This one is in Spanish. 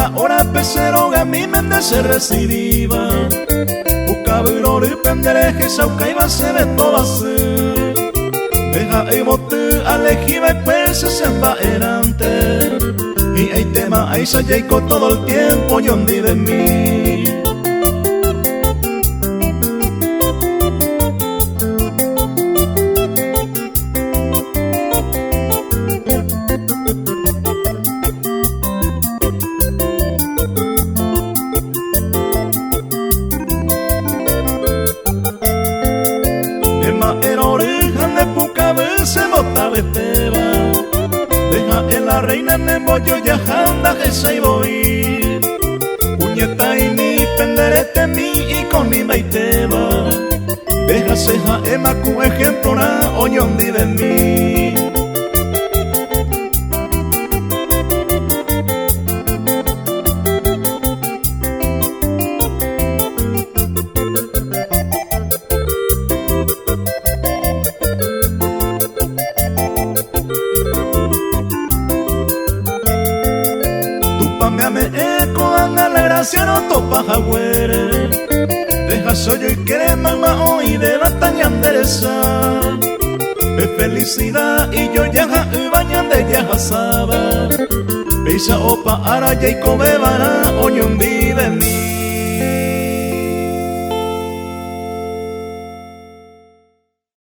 la hora pesero a mi mente se recidiva. Buscabirori pendereje saukaiba se ve toda se. Deja y bote alejiba y pese se va erante. Y hay tema ahí se jaico todo el tiempo yo ni de mí. Se bota beteba, deja en la reina nebo yo ya janda que se voy. Puñeta y mi penderete mi y con mi baiteba. Deja ceja ema cu ejemplo na oñondi de mí. Me eco anda la gracia no topa jagüere. Deja soy y quiere mamá hoy de batalla endereza. Es felicidad y yo ya bañan de ya jasaba. Pisa opa ara ya y come vara oñondi de mí.